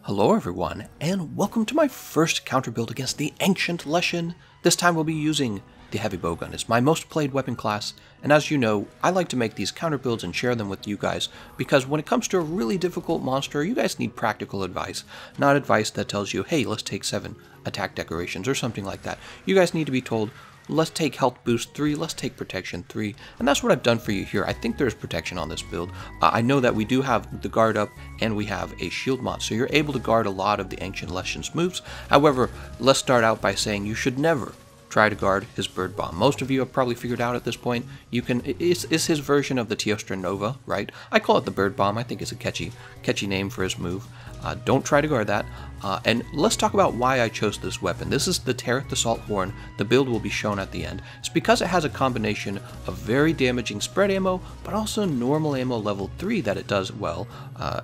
Hello everyone, and welcome to my first counter build against the Ancient Leshen. This time we'll be using the Heavy Bowgun. It's my most played weapon class, and as you know, I like to make these counter builds and share them with you guys, because when it comes to a really difficult monster, you guys need practical advice, not advice that tells you, hey, let's take 7 attack decorations or something like that. You guys need to be told, let's take health boost 3, let's take protection 3, and that's what I've done for you here. I think there's protection on this build. I know that we do have the guard up and we have a shield mod, so you're able to guard a lot of the Ancient Leshen's moves. However, let's start out by saying you should never try to guard his bird bomb. Most of you have probably figured out at this point, it's his version of the Teostra Nova, right? I call it the bird bomb. I think it's a catchy name for his move. Don't try to guard that. And let's talk about why I chose this weapon. This is the Teareth Assault Horn. The build will be shown at the end. It's because it has a combination of very damaging spread ammo, but also normal ammo level 3 that it does well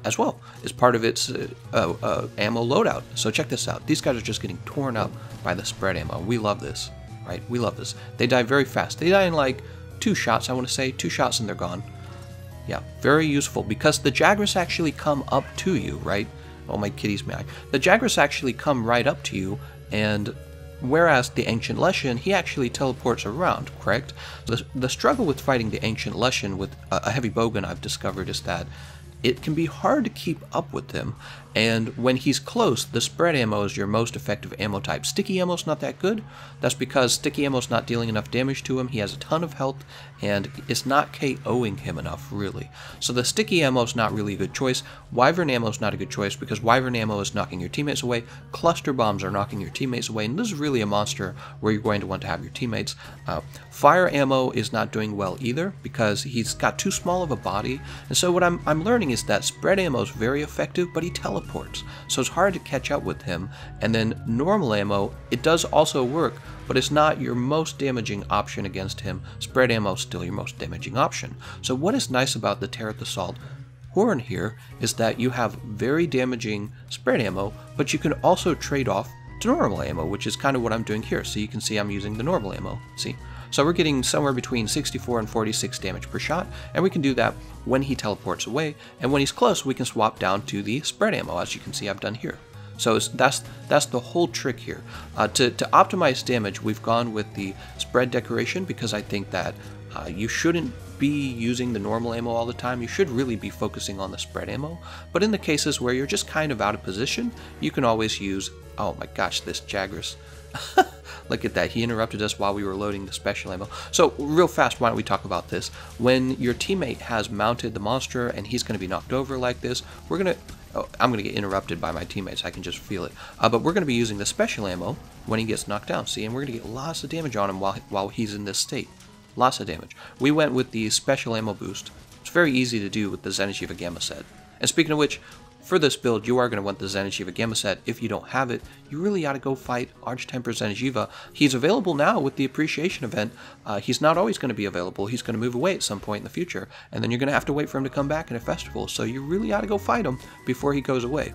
as well. It's part of its ammo loadout. So check this out. These guys are just getting torn up by the spread ammo. We love this, right? We love this. They die very fast. They die in like 2 shots, I want to say. 2 shots and they're gone. Yeah, very useful because the Jagras actually come up to you, right? Oh, my kitty's mad. The Jagras actually come right up to you, and whereas the Ancient Leshen, he actually teleports around, correct? The struggle with fighting the Ancient Leshen with a Heavy Bowgun, I've discovered, is that it can be hard to keep up with him, and when he's close, the spread ammo is your most effective ammo type. Sticky ammo's not that good. That's because sticky ammo's not dealing enough damage to him. He has a ton of health, and it's not KOing him enough, really. So the sticky ammo's not really a good choice. Wyvern ammo's not a good choice because Wyvern ammo is knocking your teammates away. Cluster bombs are knocking your teammates away, and this is really a monster where you're going to want to have your teammates. Fire ammo is not doing well either because he's got too small of a body, and so what I'm learning is that spread ammo is very effective, but he teleports, so it's hard to catch up with him. And then normal ammo, it does also work, but it's not your most damaging option against him. Spread ammo is still your most damaging option. So what is nice about the Teareth Assault Horn here is that you have very damaging spread ammo, but you can also trade off to normal ammo, which is kind of what I'm doing here. So you can see I'm using the normal ammo, see? So we're getting somewhere between 64 and 46 damage per shot, and we can do that when he teleports away, and when he's close we can swap down to the spread ammo, as you can see I've done here. So that's the whole trick here. To optimize damage, we've gone with the spread decoration because I think that you shouldn't be using the normal ammo all the time. You should really be focusing on the spread ammo, but in the cases where you're just kind of out of position, you can always use, oh my gosh, this Jagras. Look at that, he interrupted us while we were loading the special ammo. So real fast, why don't we talk about this? When your teammate has mounted the monster and he's going to be knocked over like this, we're going to, oh, I'm going to get interrupted by my teammates, I can just feel it. But we're going to be using the special ammo when he gets knocked down, see, and we're going to get lots of damage on him while he's in this state. Lots of damage. We went with the special ammo boost. It's very easy to do with the Zenitchiva Gamma set. And speaking of which, for this build, you are going to want the Zenitchiva Gamma set. If you don't have it, you really ought to go fight Archtemper Zenitchiva. He's available now with the Appreciation event. He's not always going to be available. He's going to move away at some point in the future, and then you're going to have to wait for him to come back in a festival, so you really ought to go fight him before he goes away.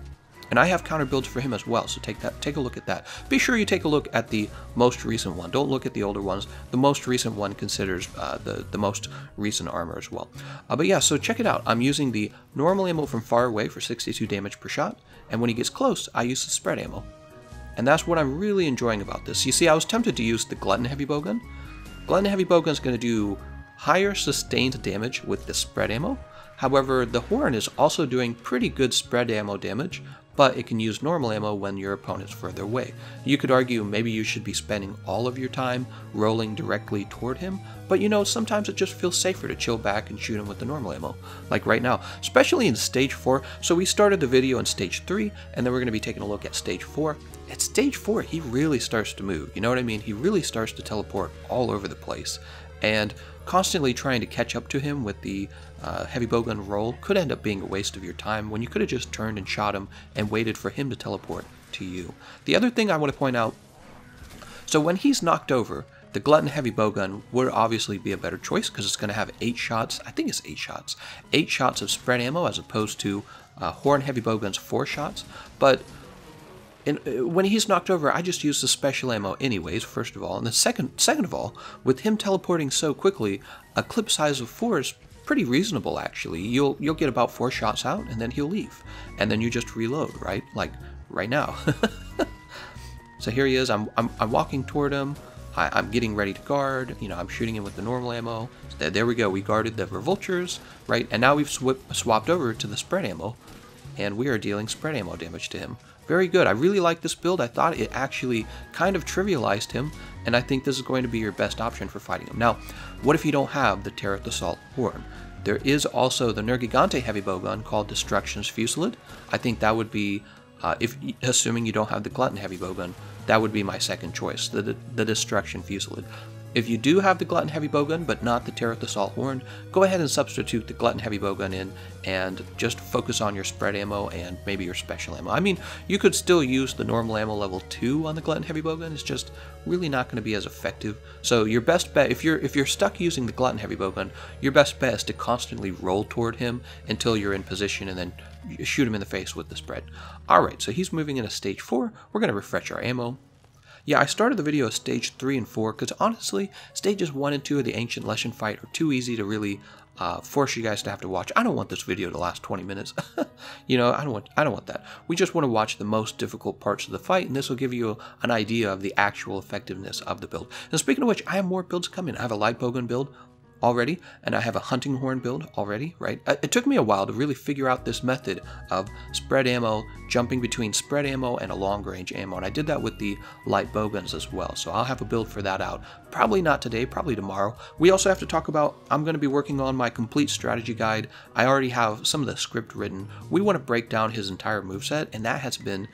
And I have counter builds for him as well, so take a look at that. Be sure you take a look at the most recent one. Don't look at the older ones. The most recent one considers the most recent armor as well. But yeah, so check it out. I'm using the normal ammo from far away for 62 damage per shot, and when he gets close, I use the spread ammo. And that's what I'm really enjoying about this. You see, I was tempted to use the Glutton Heavy Bowgun. Glutton Heavy Bowgun is going to do higher sustained damage with the spread ammo. However, the Horn is also doing pretty good spread ammo damage, but it can use normal ammo when your opponent's further away. You could argue maybe you should be spending all of your time rolling directly toward him, but you know, sometimes it just feels safer to chill back and shoot him with the normal ammo, like right now, especially in Stage 4. So we started the video in Stage 3, and then we're going to be taking a look at Stage 4. At Stage 4, he really starts to move, you know what I mean? He really starts to teleport all over the place, and constantly trying to catch up to him with the Heavy Bowgun roll could end up being a waste of your time when you could have just turned and shot him and waited for him to teleport to you. The other thing I want to point out, so when he's knocked over, the Glutton Heavy Bowgun would obviously be a better choice because it's going to have 8 shots, I think it's 8 shots, 8 shots of spread ammo as opposed to Horn Heavy Bowgun's 4 shots, but when he's knocked over, I just use the special ammo anyways, first of all, and the second of all, with him teleporting so quickly, a clip size of 4 is pretty reasonable actually. You'll get about 4 shots out, and then he'll leave, and then you just reload, right? Like right now. So here he is. I'm walking toward him. I'm getting ready to guard. You know, I'm shooting him with the normal ammo. So there we go. We guarded the revultures, right? And now we've swapped over to the spread ammo, and we are dealing spread ammo damage to him. Very good. I really like this build. I thought it actually kind of trivialized him, and I think this is going to be your best option for fighting him. Now, what if you don't have the Terror Assault Horn? There is also the Nergigante Heavy Bowgun called Destruction's Fusillade. I think that would be, assuming you don't have the Glutton Heavy Bowgun, that would be my second choice, the Destruction Fusillade. If you do have the Glutton Heavy Bowgun, but not the Terror Assault Horn, go ahead and substitute the Glutton Heavy Bowgun in, and just focus on your spread ammo and maybe your special ammo. I mean, you could still use the normal ammo level 2 on the Glutton Heavy Bowgun, it's just really not going to be as effective. So your best bet, if you're stuck using the Glutton Heavy Bowgun, your best bet is to constantly roll toward him until you're in position, and then shoot him in the face with the spread. Alright, so he's moving into stage 4. We're going to refresh our ammo. Yeah, I started the video at stage 3 and 4 because honestly, stages 1 and 2 of the Ancient Leshen fight are too easy to really force you guys to have to watch. I don't want this video to last 20 minutes. You know, I don't want that. We just want to watch the most difficult parts of the fight, and this will give you an idea of the actual effectiveness of the build. And speaking of which, I have more builds coming. I have a light bowgun build already, and I have a hunting horn build already, right? It took me a while to really figure out this method of spread ammo, jumping between spread ammo and a long range ammo, and I did that with the light bowguns as well, so I'll have a build for that out. Probably not today, probably tomorrow. We also have to talk about, I'm going to be working on my complete strategy guide. I already have some of the script written. We want to break down his entire moveset, and that has been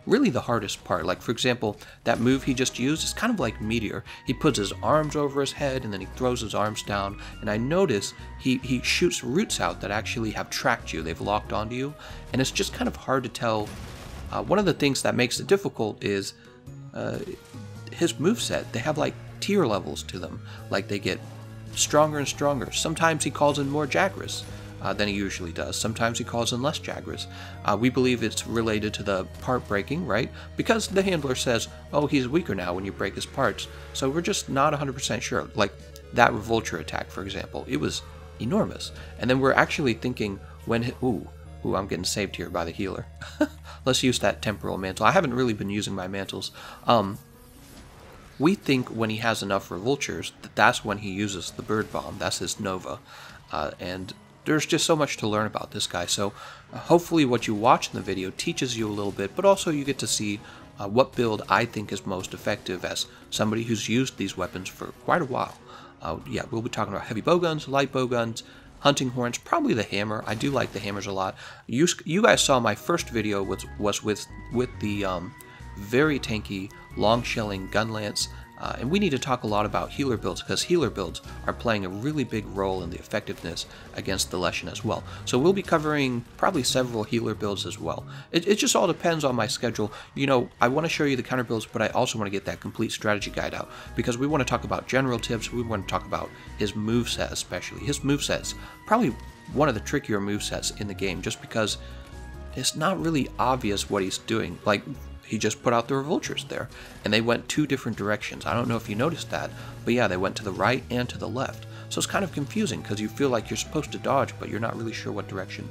really the hardest part. Like, for example, that move he just used is kind of like Meteor. He puts his arms over his head and then he throws his arms down, and I notice he shoots roots out that actually have tracked you. They've locked onto you, and it's just kind of hard to tell. One of the things that makes it difficult is his moveset. They have like tier levels to them. Like, they get stronger and stronger. Sometimes he calls in more Jagras than he usually does. Sometimes he calls in less Jagras. We believe it's related to the part breaking, right? Because the handler says, oh, he's weaker now when you break his parts. So we're just not 100% sure. Like that Revulture attack, for example, it was enormous. And then we're actually thinking when, ooh, I'm getting saved here by the healer. Let's use that Temporal Mantle. I haven't really been using my mantles. We think when he has enough Revultures, that's when he uses the Bird Bomb. That's his Nova. And there's just so much to learn about this guy, so hopefully what you watch in the video teaches you a little bit, but also you get to see what build I think is most effective as somebody who's used these weapons for quite a while. Yeah, we'll be talking about heavy bowguns, light bowguns, hunting horns, probably the hammer. I do like the hammers a lot. You guys saw my first video was with the very tanky, long-shelling gun lance. And we need to talk a lot about healer builds, because healer builds are playing a really big role in the effectiveness against the Leshen as well. So we'll be covering probably several healer builds as well. It just all depends on my schedule. You know, I want to show you the counter builds, but I also want to get that complete strategy guide out, because we want to talk about general tips. We want to talk about his moveset especially. His moveset's probably one of the trickier movesets in the game, just because it's not really obvious what he's doing. Like, he just put out the Revultures there, and they went 2 different directions. I don't know if you noticed that, but yeah, they went to the right and to the left. So it's kind of confusing, because you feel like you're supposed to dodge, but you're not really sure what direction.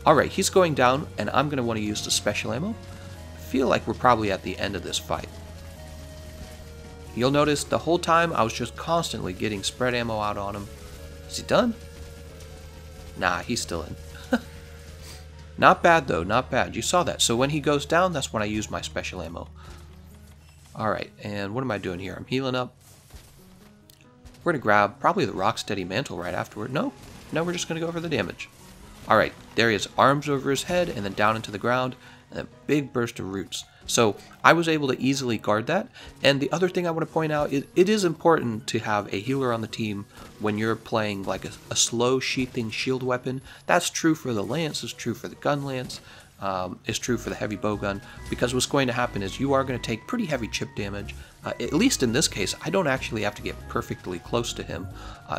Alright, he's going down, and I'm going to want to use the special ammo. I feel like we're probably at the end of this fight. You'll notice the whole time I was just constantly getting spread ammo out on him. Is he done? Nah, he's still in. Not bad though, not bad. You saw that. So when he goes down, that's when I use my special ammo. Alright, and what am I doing here? I'm healing up. We're going to grab probably the Rocksteady Mantle right afterward. No, we're just going to go for the damage. Alright, there he is, arms over his head and then down into the ground, and a big burst of roots. So I was able to easily guard that. And the other thing I want to point out is it is important to have a healer on the team when you're playing like a slow sheathing shield weapon. That's true for the lance, it's true for the gun lance, it's true for the heavy bowgun, because what's going to happen is you are going to take pretty heavy chip damage. At least in this case, I don't actually have to get perfectly close to him.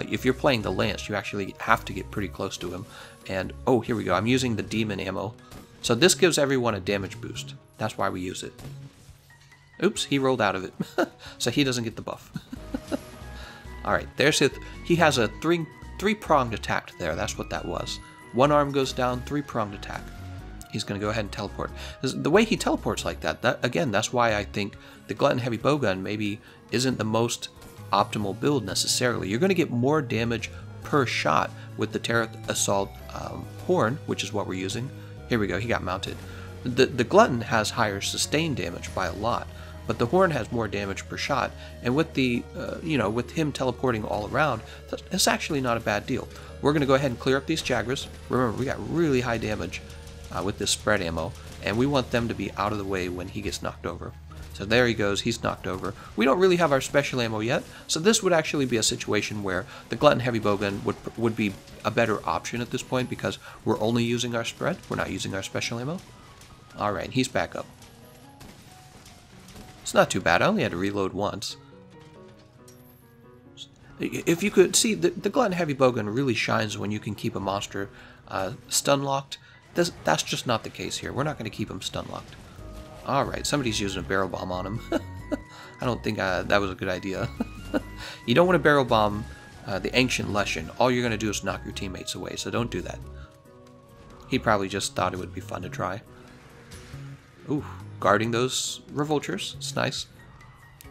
If you're playing the lance, you actually have to get pretty close to him. And oh, here we go, I'm using the demon ammo. So this gives everyone a damage boost. That's why we use it. Oops, he rolled out of it. So he doesn't get the buff. Alright, there's it. He has a 3 three-pronged attack there. That's what that was. One arm goes down, three-pronged attack. He's going to go ahead and teleport. The way he teleports like that, again, that's why I think the Glutton Heavy Bowgun maybe isn't the most optimal build necessarily. You're going to get more damage per shot with the Terrath Assault Horn, which is what we're using. Here we go, he got mounted. The Glutton has higher sustained damage by a lot, but the Horn has more damage per shot, and with the, with him teleporting all around, that's actually not a bad deal. We're going to go ahead and clear up these Jagras. Remember, we got really high damage with this spread ammo, and we want them to be out of the way when he gets knocked over. So there he goes, he's knocked over. We don't really have our special ammo yet, so this would actually be a situation where the Glutton Heavy Bowgun would be a better option at this point because we're only using our spread, we're not using our special ammo. Alright, he's back up. It's not too bad, I only had to reload once. If you could see, the Glutton Heavy Bowgun really shines when you can keep a monster stun locked. That's just not the case here. We're not going to keep him stun locked. Alright, somebody's using a barrel bomb on him. I don't think that was a good idea. You don't want to barrel bomb the Ancient Leshen. All you're going to do is knock your teammates away, so don't do that. He probably just thought it would be fun to try. Ooh, guarding those Revoltures. It's nice.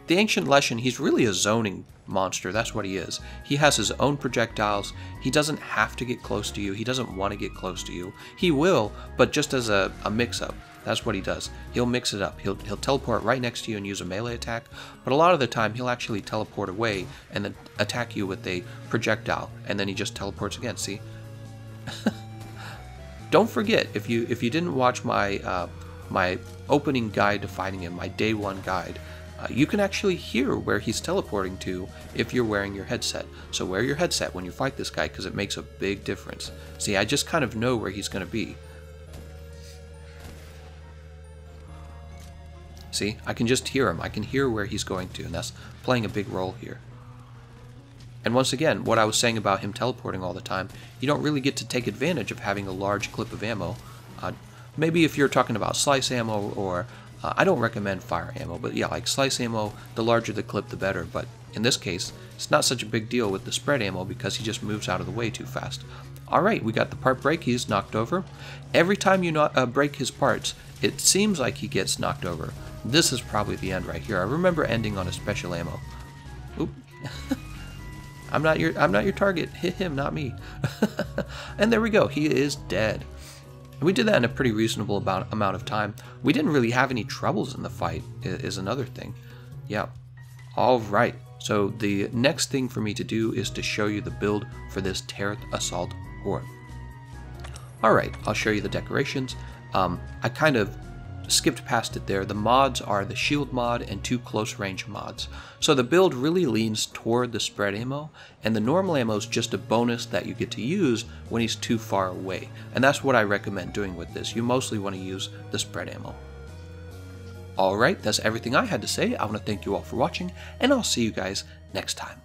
The Ancient Leshen, he's really a zoning monster. That's what he is. He has his own projectiles. He doesn't have to get close to you. He doesn't want to get close to you. He will, but just as a mix-up. That's what he does. He'll mix it up. He'll teleport right next to you and use a melee attack, but a lot of the time he'll actually teleport away and then attack you with a projectile, and then he just teleports again. See? Don't forget, if you didn't watch my my opening guide to fighting him, my day one guide, you can actually hear where he's teleporting to if you're wearing your headset. So wear your headset when you fight this guy because it makes a big difference. See, I just kind of know where he's going to be. See, I can just hear him. I can hear where he's going to, and that's playing a big role here. And once again, what I was saying about him teleporting all the time, you don't really get to take advantage of having a large clip of ammo. Maybe if you're talking about slice ammo, or I don't recommend fire ammo, but yeah, like slice ammo, the larger the clip, the better. But in this case, it's not such a big deal with the spread ammo because he just moves out of the way too fast. Alright, we got the part break. He's knocked over. Every time you break his parts, it seems like he gets knocked over. This is probably the end right here. I remember ending on a special ammo. Oop. I'm not your target. Hit him, not me. And there we go. He is dead. And we did that in a pretty reasonable amount of time. We didn't really have any troubles in the fight, is another thing. Yeah. Alright. So the next thing for me to do is to show you the build for this Terrath Assault Horn. Alright, I'll show you the decorations. I kind of skipped past it there. The mods are the shield mod and 2 close range mods. So the build really leans toward the spread ammo, and the normal ammo is just a bonus that you get to use when he's too far away. And that's what I recommend doing with this. You mostly want to use the spread ammo. Alright, that's everything I had to say. I want to thank you all for watching, and I'll see you guys next time.